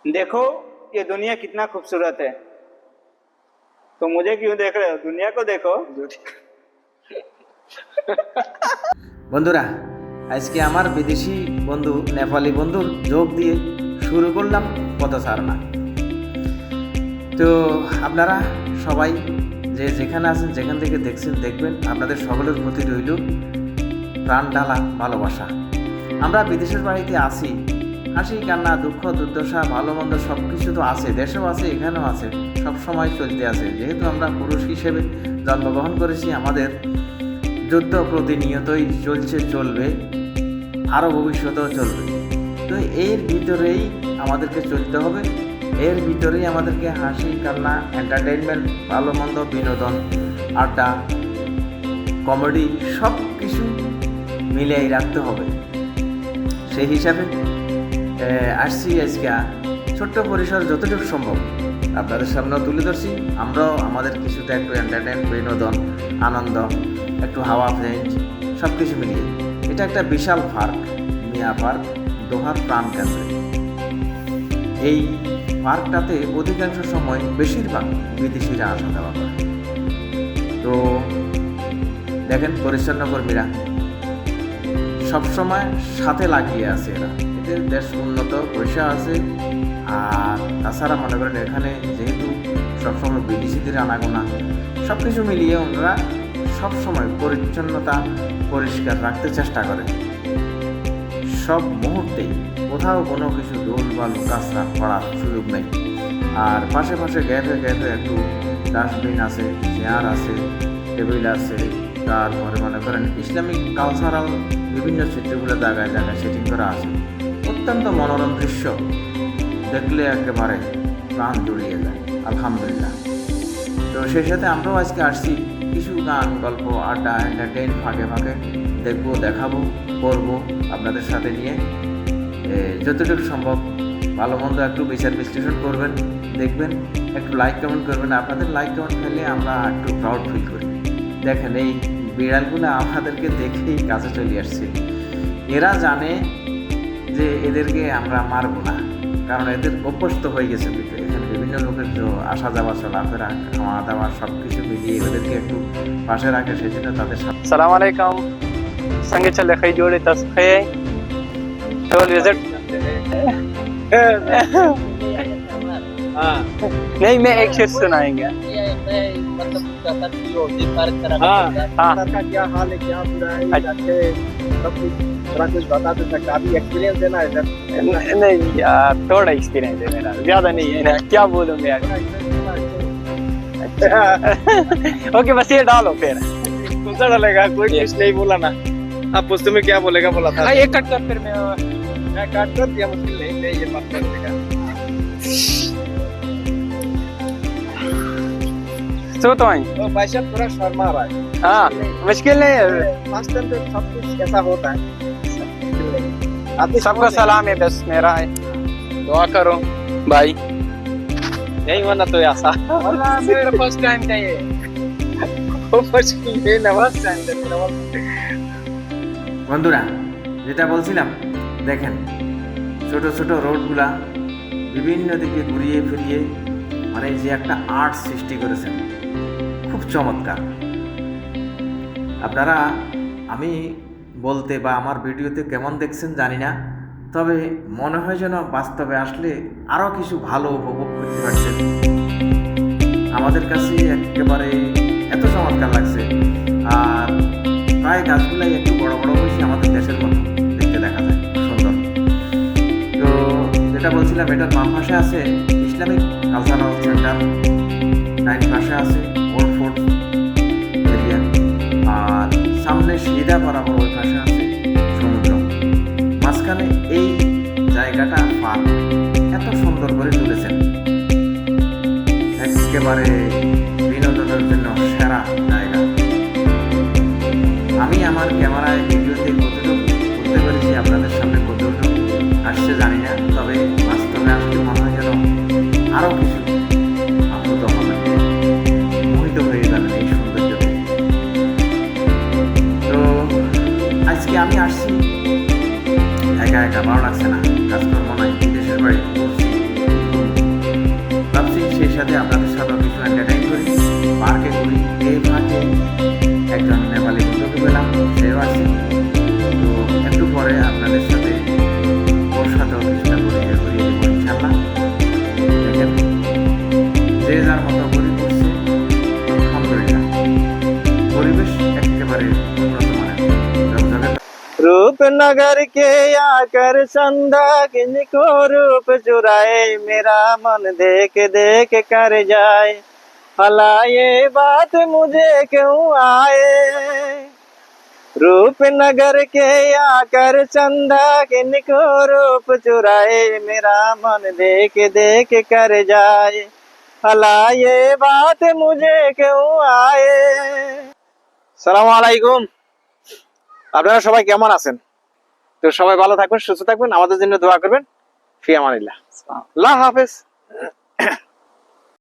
देखो ये दुनिया कितना खूबसूरत है। तो मुझे क्यों देख रहे हो, दुनिया को देखो। বন্ধুরা, আজকে আমার বিদেশি বন্ধু নেপালি বন্ধুর যোগ দিয়ে শুরু করলাম পথচারণা। তো আপনারা সবাই যে যেখানে আছেন, যেখান থেকে দেখছেন দেখবেন, আপনাদের সকলের প্রতি রইল প্রাণ ঢালা ভালোবাসা। আমরা বিদেশের বাড়িতে আছি, হাসি কান্না দুঃখ দুর্দশা ভালো মন্দ সব কিছু তো আছে, দেশেও আছে এখানেও আছে, সব সময় চলতে আছে। যেহেতু আমরা পুরুষ হিসেবে জন্মগ্রহণ করেছি, আমাদের যুদ্ধ প্রতিনিয়তই চলছে, চলবে, আরও ভবিষ্যতেও চলবে। তো এর ভিতরেই আমাদেরকে চলতে হবে, এর ভিতরেই আমাদেরকে হাসি কান্না এন্টারটেইনমেন্ট ভালো মন্দ বিনোদন আড্ডা কমেডি সব কিছু মিলিয়ে রাখতে হবে। সেই হিসাবে আসছি আজকে ছোট্ট পরিসর যতটুকু সম্ভব আপনাদের সামনেও তুলে ধরছি। আমরাও আমাদের কিছুটা একটু এন্টারটেন বিনোদন আনন্দ একটু হাওয়া ফ্রেঞ্চ সব কিছু মিলিয়ে। এটা একটা বিশাল পার্ক, মিয়া পার্ক, দোহার প্রাণকেন্দ্রে। এই পার্কটাতে অধিকাংশ সময় বেশিরভাগ বিদেশিরা আসা যাওয়া করে। তো দেখেন পরিচ্ছন্ন কর্মীরা সবসময় সাথে লাগিয়ে আছে, এরা এদের দেশ উন্নত পয়সা আছে। আর তাছাড়া মনে করেন এখানে যেহেতু সবসময় বিদেশিদের আনাগোনা সব কিছু মিলিয়ে ওনারা সবসময় পরিচ্ছন্নতা পরিষ্কার রাখতে চেষ্টা করে। সব মুহূর্তেই কোথাও কোনো কিছু দোল বা লুকাসরা পড়ার সুযোগ নেই। আর পাশে পাশে গ্যাপে গ্যাপে একটু ডাস্টবিন আছে, চেয়ার আছে, টেবিল আছে। তারপরে মনে করেন ইসলামিক কালচারাল বিভিন্ন চিত্রগুলো জায়গায় জায়গায় সেটিং করা আছে। অত্যন্ত মনোরম দৃশ্য, দেখলে একেবারে প্রাণ জুড়িয়ে যায়। আলহামদুলিল্লাহ। তো সেই সাথে আমরাও আজকে আসছি কিছু গান গল্প আড্ডা এন্টারটেইন ফাঁকে ফাঁকে দেখবো, দেখাবো, করবো আপনাদের সাথে নিয়ে। যতটুকু সম্ভব ভালো মন্দ একটু বিচার বিশ্লেষণ করবেন, দেখবেন, একটু লাইক কমেন্ট করবেন। আপনাদের লাইক কমেন্ট পেলে আমরা একটু প্রাউড ফিল করি। দেখেন এই বিড়ালগুলো আমাদেরকে দেখেই কাছে চলে আসছে। এরা জানে যে এদেরকে আমরা মারবো না, কারণ এদের অভ্যস্ত হয়ে গেছে। এখানে বিভিন্ন লোকের আসা যাওয়া চলাফেরা খাওয়া দাওয়া সব কিছু মিলিয়ে ওদেরকে একটু পাশে রাখে, সেই জন্য তাদের সাথে। सलाम अलैकुम संगे चले खई जोड़े तस खये ट्रैवल विजिट। नहीं, मैं एक शेर सुनाएंगे। क्या हाल है, क्या बुरा है, अच्छे सब कुछ थोड़ा कुछ बता दे सकता, अभी एक्सपीरियंस देना है सर। नहीं यार, थोड़ा एक्सपीरियंस है मेरा, ज्यादा नहीं है ना, क्या बोलूं मैं यार। ओके बस ये डालो फिर। कौन सा डालेगा, कोई कुछ नहीं बोला ना। आप पूछते में क्या बोलेगा बोला था। हाँ, ये कट कर फिर मैं काट कर दिया, मुश्किल नहीं है ये बात कर देगा। सो तो आई। तो भाई साहब थोड़ा शर्मा रहा है। हाँ, मुश्किल नहीं है। फर्स्ट टाइम तो सब कुछ कैसा होता है। आप सबको सलाम है, बस मेरा है, दुआ करो भाई। नहीं होना तो ऐसा मेरा फर्स्ट टाइम था ये। বন্ধুরা, যেটা বলছিলাম, দেখেন ছোট ছোট রোডগুলা বিভিন্ন দিকে ঘুরিয়ে ফিরিয়ে মানে যে একটা আর্ট সৃষ্টি করেছেন, খুব চমৎকার। আপনারা আমি বলতে বা আমার ভিডিওতে কেমন দেখছেন জানি না, তবে মনে হয় যেন বাস্তবে আসলে আরও কিছু ভালো উপভোগ করতে পারছেন। আমাদের কাছে একেবারে এত চমৎকার লাগছে। আর প্রায় গাছগুলাই একটু বড় বড় হয়েছে, আমাদের দেশের মতো দেখতে দেখা যায়, সুন্দর। তো যেটা বলছিলাম, এটার বাম পাশে আছে ইসলামিক কালচারাল সেন্টার, ডাইন পাশে আছে ওল্ড ফোর্ট এরিয়া, আর সামনে সিধা বরাবর ওই পাশে আছে সমুদ্র। মাঝখানে এই জায়গাটা পার্ক এত সুন্দর করে তুলেছেন, একেবারে বিনোদনের জন্য সেরা জায়গা। আমি আমার ক্যামেরায় ভিডিওতে কতটুকু করতে পেরেছি, আপনাদের সামনে কতটুকু আসছে জানি না, তবে বাস্তবে আসলে মনে হয় যেন আরও কিছু আপ্লুত হবেন, মোহিত হয়ে যাবেন এই সৌন্দর্যতে। তো আজকে আমি আসছি একা একা, ভালো লাগছে না, কাজকর্ম নাই, বিদেশের বাড়ি করছি, नगर के आकर चंदा किनको रूप चुराए मेरा मन देख देख कर जाए भला ये बात मुझे क्यों आए रूपनगर के आकर चंदा किनको रूप चुराए मेरा मन देख देख कर जाए भला ये बात मुझे क्यों आए। সালামু আলাইকুম, আপনারা সবাই কেমন আছেন? তো সবাই ভালো থাকবেন, সুস্থ থাকবেন, আমাদের জন্য দোয়া করবেন। ফি আমানিল্লাহ, আল্লাহ হাফেজ।